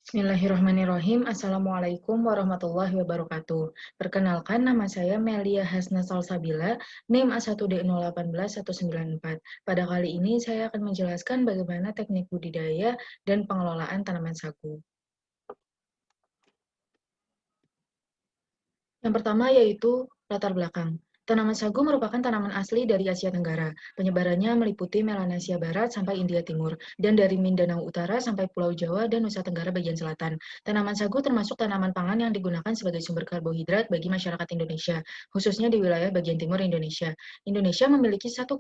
Bismillahirrahmanirrahim. Assalamualaikum warahmatullahi wabarakatuh. Perkenalkan, nama saya Melia Hasna Salsabila, NIM A1D081194. Pada kali ini saya akan menjelaskan bagaimana teknik budidaya dan pengelolaan tanaman sagu. Yang pertama yaitu latar belakang. Tanaman sagu merupakan tanaman asli dari Asia Tenggara. Penyebarannya meliputi Melanesia Barat sampai India Timur, dan dari Mindanao Utara sampai Pulau Jawa dan Nusa Tenggara bagian selatan. Tanaman sagu termasuk tanaman pangan yang digunakan sebagai sumber karbohidrat bagi masyarakat Indonesia, khususnya di wilayah bagian timur Indonesia. Indonesia memiliki 1,25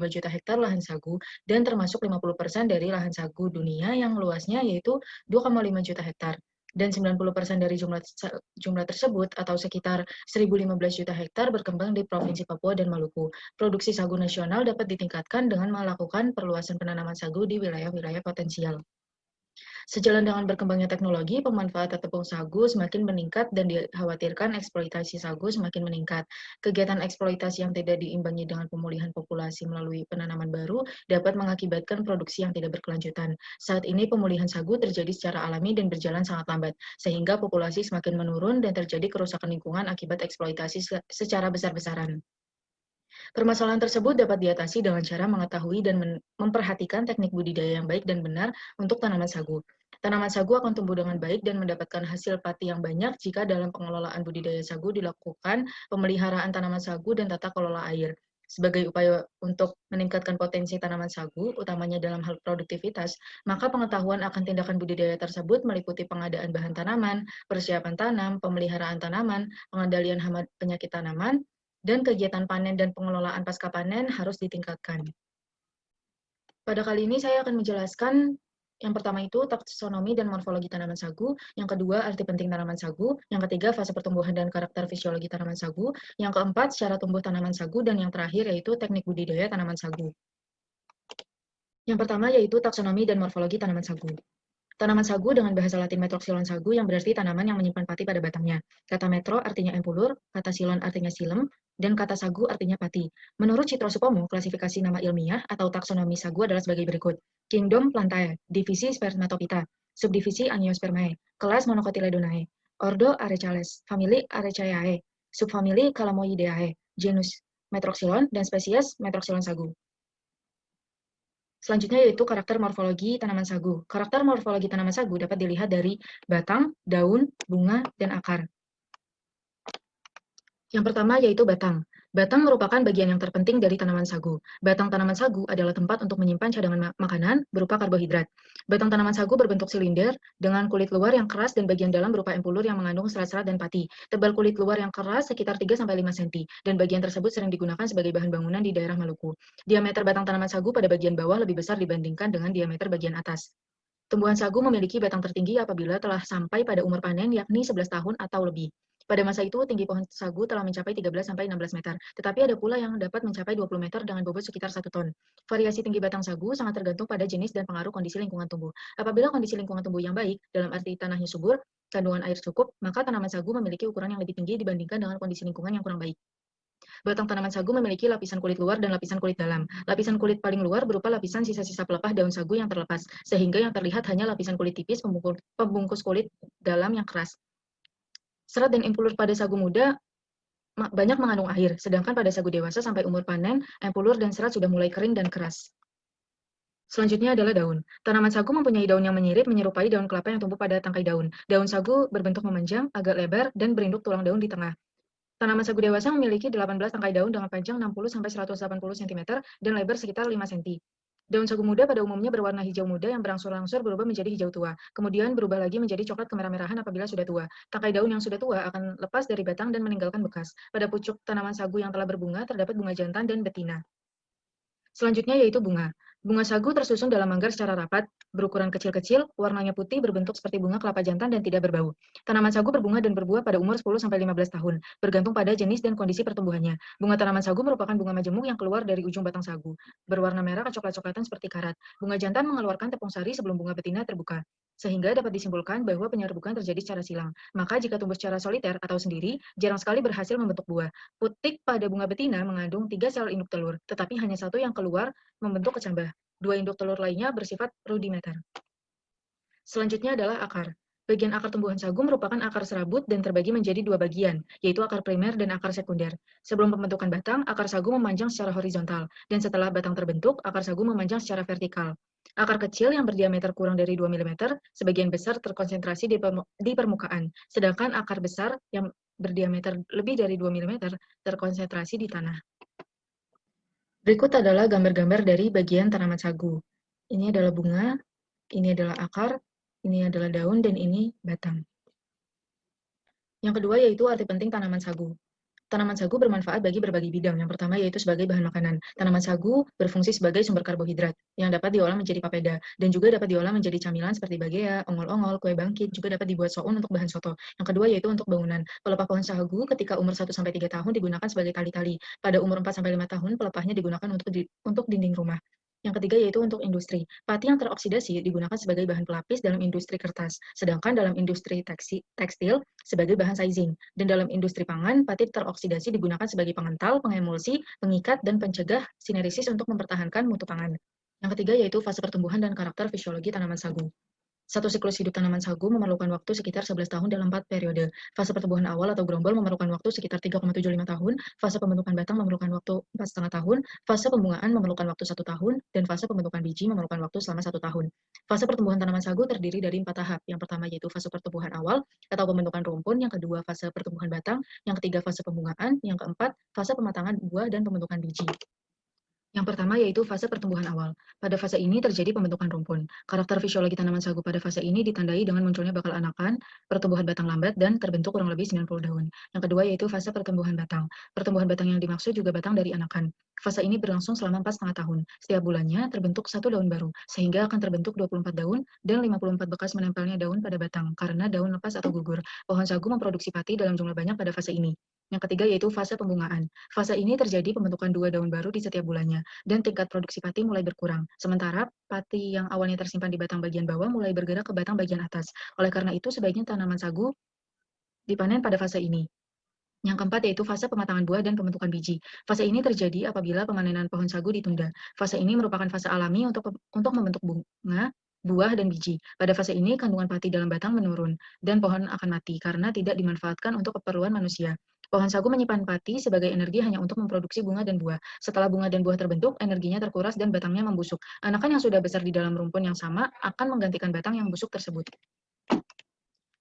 juta hektar lahan sagu, dan termasuk 50% dari lahan sagu dunia yang luasnya yaitu 2,5 juta hektar. Dan 90% dari jumlah tersebut atau sekitar 1.015 juta hektar berkembang di Provinsi Papua dan Maluku. Produksi sagu nasional dapat ditingkatkan dengan melakukan perluasan penanaman sagu di wilayah-wilayah potensial. Sejalan dengan berkembangnya teknologi, pemanfaatan tepung sagu semakin meningkat dan dikhawatirkan eksploitasi sagu semakin meningkat. Kegiatan eksploitasi yang tidak diimbangi dengan pemulihan populasi melalui penanaman baru dapat mengakibatkan produksi yang tidak berkelanjutan. Saat ini pemulihan sagu terjadi secara alami dan berjalan sangat lambat, sehingga populasi semakin menurun dan terjadi kerusakan lingkungan akibat eksploitasi secara besar-besaran. Permasalahan tersebut dapat diatasi dengan cara mengetahui dan memperhatikan teknik budidaya yang baik dan benar untuk tanaman sagu. Tanaman sagu akan tumbuh dengan baik dan mendapatkan hasil pati yang banyak jika dalam pengelolaan budidaya sagu dilakukan pemeliharaan tanaman sagu dan tata kelola air. Sebagai upaya untuk meningkatkan potensi tanaman sagu, utamanya dalam hal produktivitas, maka pengetahuan akan tindakan budidaya tersebut meliputi pengadaan bahan tanaman, persiapan tanam, pemeliharaan tanaman, pengendalian hama penyakit tanaman, dan kegiatan panen dan pengelolaan pasca panen harus ditingkatkan. Pada kali ini saya akan menjelaskan yang pertama itu taksonomi dan morfologi tanaman sagu, yang kedua arti penting tanaman sagu, yang ketiga fase pertumbuhan dan karakter fisiologi tanaman sagu, yang keempat cara tumbuh tanaman sagu, dan yang terakhir yaitu teknik budidaya tanaman sagu. Yang pertama yaitu taksonomi dan morfologi tanaman sagu. Tanaman sagu dengan bahasa Latin Metroxylon sagu yang berarti tanaman yang menyimpan pati pada batangnya. Kata metro artinya empulur, kata silon artinya silem, dan kata sagu artinya pati. Menurut Citro Supomo, klasifikasi nama ilmiah atau taksonomi sagu adalah sebagai berikut. Kingdom Plantae, divisi Spermatophyta, subdivisi Angiospermae, kelas Monocotyledonae, ordo Arecales, famili Arecaceae, subfamili Calamoideae, genus Metroxylon, dan spesies Metroxylon sagu. Selanjutnya yaitu karakter morfologi tanaman sagu. Karakter morfologi tanaman sagu dapat dilihat dari batang, daun, bunga, dan akar. Yang pertama yaitu batang. Batang merupakan bagian yang terpenting dari tanaman sagu. Batang tanaman sagu adalah tempat untuk menyimpan cadangan makanan berupa karbohidrat. Batang tanaman sagu berbentuk silinder dengan kulit luar yang keras dan bagian dalam berupa empulur yang mengandung serat-serat dan pati. Tebal kulit luar yang keras sekitar 3-5 cm dan bagian tersebut sering digunakan sebagai bahan bangunan di daerah Maluku. Diameter batang tanaman sagu pada bagian bawah lebih besar dibandingkan dengan diameter bagian atas. Tumbuhan sagu memiliki batang tertinggi apabila telah sampai pada umur panen yakni 11 tahun atau lebih. Pada masa itu, tinggi pohon sagu telah mencapai 13-16 meter, tetapi ada pula yang dapat mencapai 20 meter dengan bobot sekitar 1 ton. Variasi tinggi batang sagu sangat tergantung pada jenis dan pengaruh kondisi lingkungan tumbuh. Apabila kondisi lingkungan tumbuh yang baik, dalam arti tanahnya subur, kandungan air cukup, maka tanaman sagu memiliki ukuran yang lebih tinggi dibandingkan dengan kondisi lingkungan yang kurang baik. Batang tanaman sagu memiliki lapisan kulit luar dan lapisan kulit dalam. Lapisan kulit paling luar berupa lapisan sisa-sisa pelepah daun sagu yang terlepas, sehingga yang terlihat hanya lapisan kulit tipis pembungkus kulit dalam yang keras. Serat dan empulur pada sagu muda banyak mengandung air, sedangkan pada sagu dewasa sampai umur panen, empulur dan serat sudah mulai kering dan keras. Selanjutnya adalah daun. Tanaman sagu mempunyai daun yang menyirip menyerupai daun kelapa yang tumbuh pada tangkai daun. Daun sagu berbentuk memanjang, agak lebar, dan berinduk tulang daun di tengah. Tanaman sagu dewasa memiliki 18 tangkai daun dengan panjang 60-180 cm dan lebar sekitar 5 cm. Daun sagu muda pada umumnya berwarna hijau muda yang berangsur-angsur berubah menjadi hijau tua, kemudian berubah lagi menjadi coklat kemerah-merahan apabila sudah tua. Tangkai daun yang sudah tua akan lepas dari batang dan meninggalkan bekas. Pada pucuk tanaman sagu yang telah berbunga terdapat bunga jantan dan betina. Selanjutnya yaitu bunga. Bunga sagu tersusun dalam manggar secara rapat, berukuran kecil-kecil, warnanya putih, berbentuk seperti bunga kelapa jantan dan tidak berbau. Tanaman sagu berbunga dan berbuah pada umur 10-15 tahun, bergantung pada jenis dan kondisi pertumbuhannya. Bunga tanaman sagu merupakan bunga majemuk yang keluar dari ujung batang sagu, berwarna merah kecoklat-coklatan seperti karat. Bunga jantan mengeluarkan tepung sari sebelum bunga betina terbuka, sehingga dapat disimpulkan bahwa penyerbukan terjadi secara silang. Maka jika tumbuh secara soliter atau sendiri, jarang sekali berhasil membentuk buah. Putik pada bunga betina mengandung 3 sel induk telur, tetapi hanya satu yang keluar membentuk kecambah. 2 induk telur lainnya bersifat rudimenter. Selanjutnya adalah akar. Bagian akar tumbuhan sagu merupakan akar serabut dan terbagi menjadi dua bagian, yaitu akar primer dan akar sekunder. Sebelum pembentukan batang, akar sagu memanjang secara horizontal, dan setelah batang terbentuk, akar sagu memanjang secara vertikal. Akar kecil yang berdiameter kurang dari 2 mm, sebagian besar terkonsentrasi di permukaan, sedangkan akar besar yang berdiameter lebih dari 2 mm terkonsentrasi di tanah. Berikut adalah gambar-gambar dari bagian tanaman sagu. Ini adalah bunga, ini adalah akar, ini adalah daun, dan ini batang. Yang kedua yaitu arti penting tanaman sagu. Tanaman sagu bermanfaat bagi berbagai bidang. Yang pertama yaitu sebagai bahan makanan. Tanaman sagu berfungsi sebagai sumber karbohidrat yang dapat diolah menjadi papeda dan juga dapat diolah menjadi camilan seperti bagea, ongol-ongol, kue bangkit, juga dapat dibuat soun untuk bahan soto. Yang kedua yaitu untuk bangunan. Pelepah pohon sagu ketika umur 1-3 tahun digunakan sebagai tali-tali. Pada umur 4-5 tahun pelepahnya digunakan untuk dinding rumah. Yang ketiga yaitu untuk industri. Pati yang teroksidasi digunakan sebagai bahan pelapis dalam industri kertas, sedangkan dalam industri tekstil sebagai bahan sizing. Dan dalam industri pangan, pati teroksidasi digunakan sebagai pengental, pengemulsi, pengikat, dan pencegah sinerisis untuk mempertahankan mutu pangan. Yang ketiga yaitu fase pertumbuhan dan karakter fisiologi tanaman sagu. Satu siklus hidup tanaman sagu memerlukan waktu sekitar 11 tahun dalam 4 periode. Fase pertumbuhan awal atau gerombol memerlukan waktu sekitar 3,75 tahun, fase pembentukan batang memerlukan waktu 4,5 tahun, fase pembungaan memerlukan waktu 1 tahun, dan fase pembentukan biji memerlukan waktu selama 1 tahun. Fase pertumbuhan tanaman sagu terdiri dari 4 tahap. Yang pertama yaitu fase pertumbuhan awal atau pembentukan rumpun, yang kedua fase pertumbuhan batang, yang ketiga fase pembungaan, yang keempat fase pematangan buah dan pembentukan biji. Yang pertama yaitu fase pertumbuhan awal. Pada fase ini terjadi pembentukan rumpun. Karakter fisiologi tanaman sagu pada fase ini ditandai dengan munculnya bakal anakan, pertumbuhan batang lambat, dan terbentuk kurang lebih 90 daun. Yang kedua yaitu fase pertumbuhan batang. Pertumbuhan batang yang dimaksud juga batang dari anakan. Fase ini berlangsung selama 4,5 tahun. Setiap bulannya terbentuk 1 daun baru, sehingga akan terbentuk 24 daun dan 54 bekas menempelnya daun pada batang karena daun lepas atau gugur. Pohon sagu memproduksi pati dalam jumlah banyak pada fase ini. Yang ketiga yaitu fase pembungaan. Fase ini terjadi pembentukan 2 daun baru di setiap bulannya dan tingkat produksi pati mulai berkurang. Sementara pati yang awalnya tersimpan di batang bagian bawah mulai bergerak ke batang bagian atas. Oleh karena itu, sebaiknya tanaman sagu dipanen pada fase ini. Yang keempat yaitu fase pematangan buah dan pembentukan biji. Fase ini terjadi apabila pemanenan pohon sagu ditunda. Fase ini merupakan fase alami untuk membentuk bunga, buah, dan biji. Pada fase ini, kandungan pati dalam batang menurun, dan pohon akan mati karena tidak dimanfaatkan untuk keperluan manusia. Pohon sagu menyimpan pati sebagai energi hanya untuk memproduksi bunga dan buah. Setelah bunga dan buah terbentuk, energinya terkuras dan batangnya membusuk. Anakan yang sudah besar di dalam rumpun yang sama akan menggantikan batang yang busuk tersebut.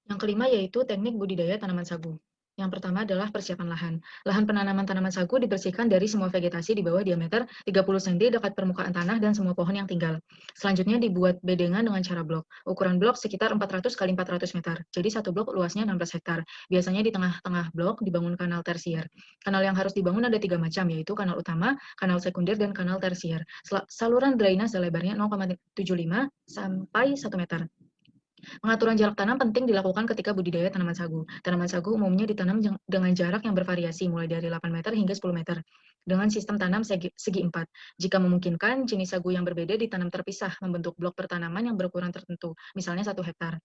Yang kelima yaitu teknik budidaya tanaman sagu. Yang pertama adalah persiapan lahan. Lahan penanaman tanaman sagu dibersihkan dari semua vegetasi di bawah diameter 30 cm dekat permukaan tanah dan semua pohon yang tinggal. Selanjutnya dibuat bedengan dengan cara blok. Ukuran blok sekitar 400 x 400 meter. Jadi satu blok luasnya 16 hektar. Biasanya di tengah-tengah blok dibangun kanal tersier. Kanal yang harus dibangun ada 3 macam, yaitu kanal utama, kanal sekunder, dan kanal tersier. Saluran drainase lebarnya 0,75 sampai 1 meter. Pengaturan jarak tanam penting dilakukan ketika budidaya tanaman sagu. Tanaman sagu umumnya ditanam dengan jarak yang bervariasi, mulai dari 8 meter hingga 10 meter, dengan sistem tanam segi 4. Jika memungkinkan, jenis sagu yang berbeda ditanam terpisah, membentuk blok pertanaman yang berukuran tertentu, misalnya 1 hektar.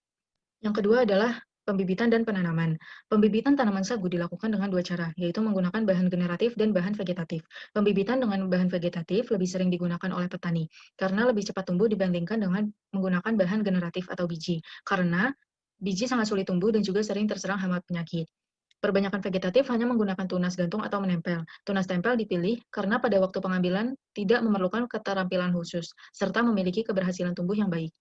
Yang kedua adalah pembibitan dan penanaman. Pembibitan tanaman sagu dilakukan dengan 2 cara, yaitu menggunakan bahan generatif dan bahan vegetatif. Pembibitan dengan bahan vegetatif lebih sering digunakan oleh petani, karena lebih cepat tumbuh dibandingkan dengan menggunakan bahan generatif atau biji, karena biji sangat sulit tumbuh dan juga sering terserang hama penyakit. Perbanyakan vegetatif hanya menggunakan tunas gantung atau menempel. Tunas tempel dipilih karena pada waktu pengambilan tidak memerlukan keterampilan khusus, serta memiliki keberhasilan tumbuh yang baik.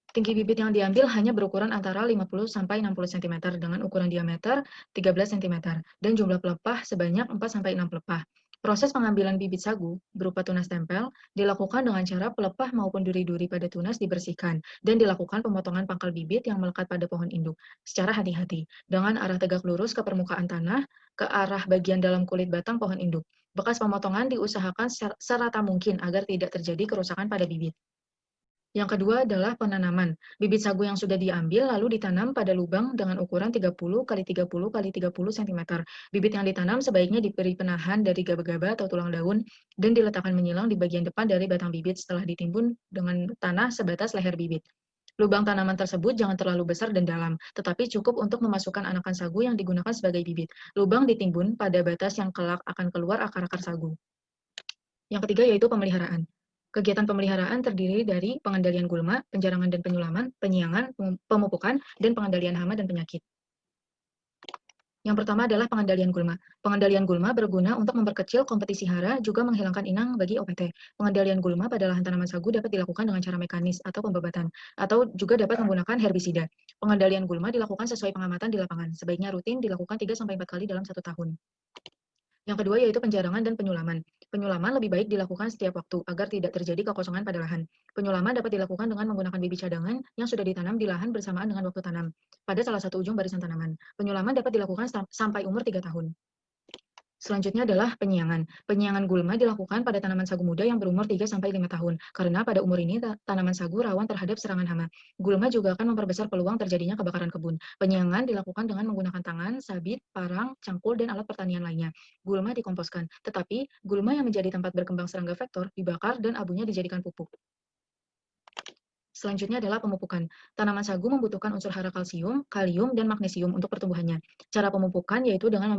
Tinggi bibit yang diambil hanya berukuran antara 50-60 cm dengan ukuran diameter 13 cm dan jumlah pelepah sebanyak 4-6 pelepah. Proses pengambilan bibit sagu berupa tunas tempel dilakukan dengan cara pelepah maupun duri-duri pada tunas dibersihkan dan dilakukan pemotongan pangkal bibit yang melekat pada pohon induk secara hati-hati dengan arah tegak lurus ke permukaan tanah ke arah bagian dalam kulit batang pohon induk. Bekas pemotongan diusahakan serata mungkin agar tidak terjadi kerusakan pada bibit. Yang kedua adalah penanaman. Bibit sagu yang sudah diambil lalu ditanam pada lubang dengan ukuran 30 x 30 x 30 cm. Bibit yang ditanam sebaiknya diberi penahan dari gaba-gaba atau tulang daun dan diletakkan menyilang di bagian depan dari batang bibit setelah ditimbun dengan tanah sebatas leher bibit. Lubang tanaman tersebut jangan terlalu besar dan dalam, tetapi cukup untuk memasukkan anakan sagu yang digunakan sebagai bibit. Lubang ditimbun pada batas yang kelak akan keluar akar-akar sagu. Yang ketiga yaitu pemeliharaan. Kegiatan pemeliharaan terdiri dari pengendalian gulma, penjarangan dan penyulaman, penyiangan, pemupukan, dan pengendalian hama dan penyakit. Yang pertama adalah pengendalian gulma. Pengendalian gulma berguna untuk memperkecil kompetisi hara, juga menghilangkan inang bagi OPT. Pengendalian gulma pada lahan tanaman sagu dapat dilakukan dengan cara mekanis atau pembebatan, atau juga dapat menggunakan herbisida. Pengendalian gulma dilakukan sesuai pengamatan di lapangan. Sebaiknya rutin dilakukan 3-4 kali dalam 1 tahun. Yang kedua yaitu penjarangan dan penyulaman. Penyulaman lebih baik dilakukan setiap waktu agar tidak terjadi kekosongan pada lahan. Penyulaman dapat dilakukan dengan menggunakan bibit cadangan yang sudah ditanam di lahan bersamaan dengan waktu tanam pada salah satu ujung barisan tanaman. Penyulaman dapat dilakukan sampai umur 3 tahun. Selanjutnya adalah penyiangan. Penyiangan gulma dilakukan pada tanaman sagu muda yang berumur 3-5 tahun, karena pada umur ini tanaman sagu rawan terhadap serangan hama. Gulma juga akan memperbesar peluang terjadinya kebakaran kebun. Penyiangan dilakukan dengan menggunakan tangan, sabit, parang, cangkul, dan alat pertanian lainnya. Gulma dikomposkan, tetapi gulma yang menjadi tempat berkembang serangga vektor dibakar dan abunya dijadikan pupuk. Selanjutnya adalah pemupukan. Tanaman sagu membutuhkan unsur hara kalsium, kalium, dan magnesium untuk pertumbuhannya. Cara pemupukan yaitu dengan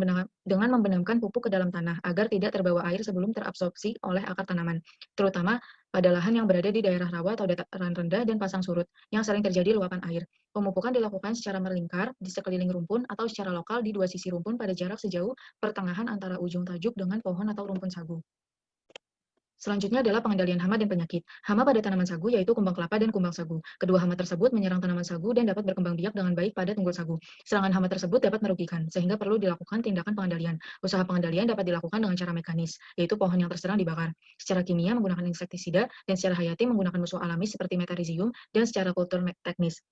membenamkan pupuk ke dalam tanah agar tidak terbawa air sebelum terabsorpsi oleh akar tanaman, terutama pada lahan yang berada di daerah rawa atau dataran rendah dan pasang surut, yang sering terjadi luapan air. Pemupukan dilakukan secara melingkar di sekeliling rumpun atau secara lokal di dua sisi rumpun pada jarak sejauh pertengahan antara ujung tajuk dengan pohon atau rumpun sagu. Selanjutnya adalah pengendalian hama dan penyakit. Hama pada tanaman sagu yaitu kumbang kelapa dan kumbang sagu. Kedua hama tersebut menyerang tanaman sagu dan dapat berkembang biak dengan baik pada tunggul sagu. Serangan hama tersebut dapat merugikan, sehingga perlu dilakukan tindakan pengendalian. Usaha pengendalian dapat dilakukan dengan cara mekanis, yaitu pohon yang terserang dibakar. Secara kimia menggunakan insektisida, dan secara hayati menggunakan musuh alami seperti metarhizium, dan secara kultur teknis.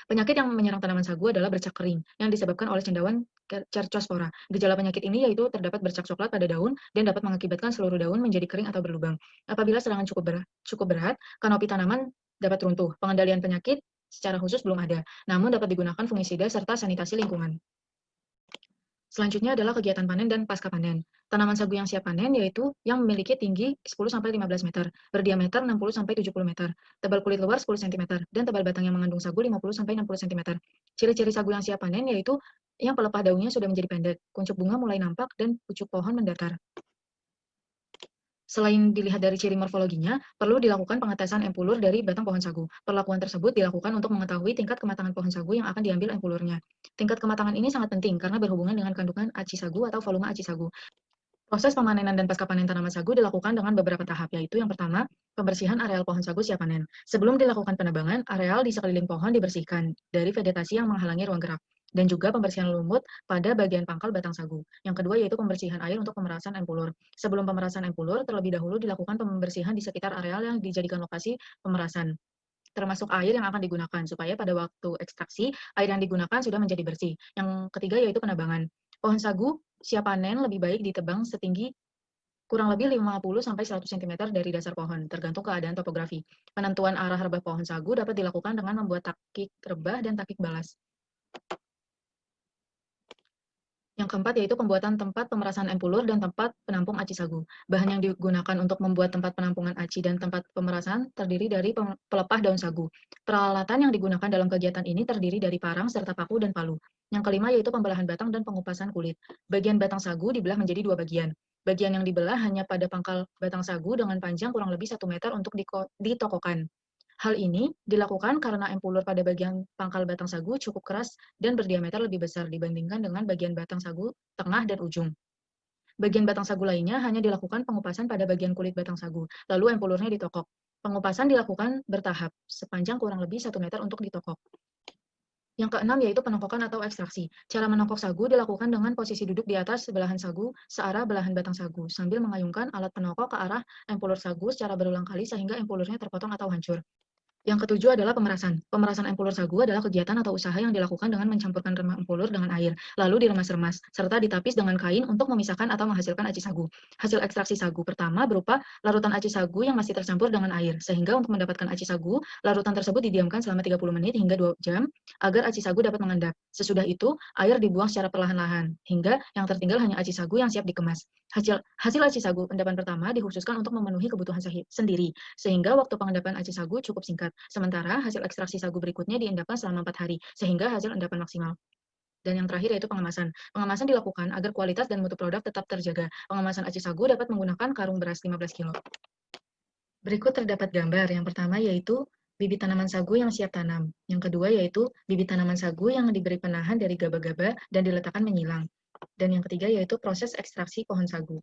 Penyakit yang menyerang tanaman sagu adalah bercak kering yang disebabkan oleh cendawan Cercospora. Gejala penyakit ini yaitu terdapat bercak coklat pada daun dan dapat mengakibatkan seluruh daun menjadi kering atau berlubang. Apabila serangan cukup berat, kanopi tanaman dapat runtuh. Pengendalian penyakit secara khusus belum ada, namun dapat digunakan fungisida serta sanitasi lingkungan. Selanjutnya adalah kegiatan panen dan pasca panen. Tanaman sagu yang siap panen yaitu yang memiliki tinggi 10-15 meter, berdiameter 60-70 meter, tebal kulit luar 10 cm, dan tebal batang yang mengandung sagu 50-60 cm. Ciri-ciri sagu yang siap panen yaitu yang pelepah daunnya sudah menjadi pendek, kuncup bunga mulai nampak, dan pucuk pohon mendatar. Selain dilihat dari ciri morfologinya, perlu dilakukan pengetesan empulur dari batang pohon sagu. Perlakuan tersebut dilakukan untuk mengetahui tingkat kematangan pohon sagu yang akan diambil empulurnya. Tingkat kematangan ini sangat penting karena berhubungan dengan kandungan aci sagu atau volume aci sagu. Proses pemanenan dan pasca panen tanaman sagu dilakukan dengan beberapa tahap, yaitu yang pertama, pembersihan areal pohon sagu siap panen. Sebelum dilakukan penebangan, areal di sekeliling pohon dibersihkan dari vegetasi yang menghalangi ruang gerak, dan juga pembersihan lumut pada bagian pangkal batang sagu. Yang kedua yaitu pembersihan air untuk pemerasan empulur. Sebelum pemerasan empulur, terlebih dahulu dilakukan pembersihan di sekitar areal yang dijadikan lokasi pemerasan, termasuk air yang akan digunakan, supaya pada waktu ekstraksi, air yang digunakan sudah menjadi bersih. Yang ketiga yaitu penebangan. Pohon sagu siap panen lebih baik ditebang setinggi kurang lebih 50-100 cm dari dasar pohon, tergantung keadaan topografi. Penentuan arah rebah pohon sagu dapat dilakukan dengan membuat takik rebah dan takik balas. Yang keempat yaitu pembuatan tempat pemerasan empulur dan tempat penampung aci sagu. Bahan yang digunakan untuk membuat tempat penampungan aci dan tempat pemerasan terdiri dari pelepah daun sagu. Peralatan yang digunakan dalam kegiatan ini terdiri dari parang serta paku dan palu. Yang kelima yaitu pembelahan batang dan pengupasan kulit. Bagian batang sagu dibelah menjadi dua bagian. Bagian yang dibelah hanya pada pangkal batang sagu dengan panjang kurang lebih 1 meter untuk ditokokan. Hal ini dilakukan karena empulur pada bagian pangkal batang sagu cukup keras dan berdiameter lebih besar dibandingkan dengan bagian batang sagu tengah dan ujung. Bagian batang sagu lainnya hanya dilakukan pengupasan pada bagian kulit batang sagu, lalu empulurnya ditokok. Pengupasan dilakukan bertahap, sepanjang kurang lebih 1 meter untuk ditokok. Yang keenam yaitu penokokan atau ekstraksi. Cara menokok sagu dilakukan dengan posisi duduk di atas belahan sagu searah belahan batang sagu, sambil mengayunkan alat penokok ke arah empulur sagu secara berulang kali sehingga empulurnya terpotong atau hancur. Yang ketujuh adalah pemerasan. Pemerasan empulur sagu adalah kegiatan atau usaha yang dilakukan dengan mencampurkan remah empulur dengan air, lalu diremas-remas, serta ditapis dengan kain untuk memisahkan atau menghasilkan aci sagu. Hasil ekstraksi sagu pertama berupa larutan aci sagu yang masih tercampur dengan air, sehingga untuk mendapatkan aci sagu, larutan tersebut didiamkan selama 30 menit hingga 2 jam agar aci sagu dapat mengendap. Sesudah itu, air dibuang secara perlahan-lahan, hingga yang tertinggal hanya aci sagu yang siap dikemas. Hasil aci sagu endapan pertama dikhususkan untuk memenuhi kebutuhan sendiri, sehingga waktu pengendapan aci sagu cukup singkat. Sementara hasil ekstraksi sagu berikutnya diendapkan selama 4 hari, sehingga hasil endapan maksimal. Dan yang terakhir yaitu pengemasan. Pengemasan dilakukan agar kualitas dan mutu produk tetap terjaga. Pengemasan aci sagu dapat menggunakan karung beras 15 kg. Berikut terdapat gambar. Yang pertama yaitu bibit tanaman sagu yang siap tanam. Yang kedua yaitu bibit tanaman sagu yang diberi penahan dari gaba-gaba dan diletakkan menyilang. Dan yang ketiga yaitu proses ekstraksi pohon sagu.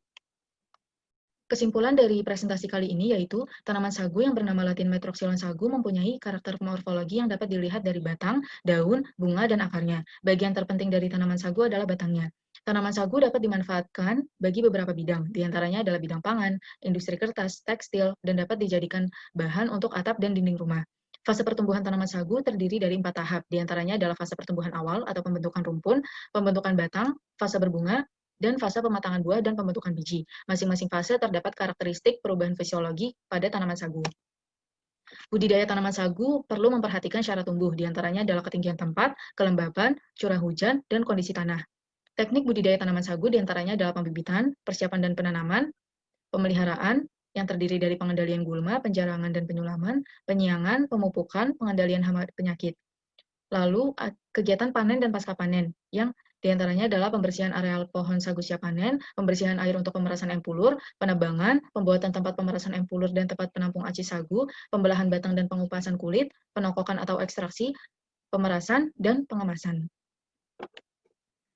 Kesimpulan dari presentasi kali ini yaitu tanaman sagu yang bernama Latin Metroxylon sagu mempunyai karakter morfologi yang dapat dilihat dari batang, daun, bunga, dan akarnya. Bagian terpenting dari tanaman sagu adalah batangnya. Tanaman sagu dapat dimanfaatkan bagi beberapa bidang, diantaranya adalah bidang pangan, industri kertas, tekstil, dan dapat dijadikan bahan untuk atap dan dinding rumah. Fase pertumbuhan tanaman sagu terdiri dari 4 tahap, diantaranya adalah fase pertumbuhan awal atau pembentukan rumpun, pembentukan batang, fase berbunga, dan fase pematangan buah dan pembentukan biji. Masing-masing fase terdapat karakteristik perubahan fisiologi pada tanaman sagu. Budidaya tanaman sagu perlu memperhatikan syarat tumbuh, diantaranya adalah ketinggian tempat, kelembapan, curah hujan, dan kondisi tanah. Teknik budidaya tanaman sagu diantaranya adalah pembibitan, persiapan dan penanaman, pemeliharaan, yang terdiri dari pengendalian gulma, penjarangan dan penyulaman, penyiangan, pemupukan, pengendalian hama penyakit. Lalu kegiatan panen dan pasca panen yang diantaranya adalah pembersihan areal pohon sagu siap panen, pembersihan air untuk pemerasan empulur, penebangan, pembuatan tempat pemerasan empulur dan tempat penampung aci sagu, pembelahan batang dan pengupasan kulit, penokokan atau ekstraksi, pemerasan, dan pengemasan.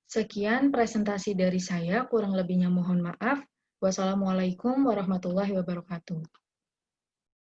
Sekian presentasi dari saya, kurang lebihnya mohon maaf. Wassalamualaikum warahmatullahi wabarakatuh.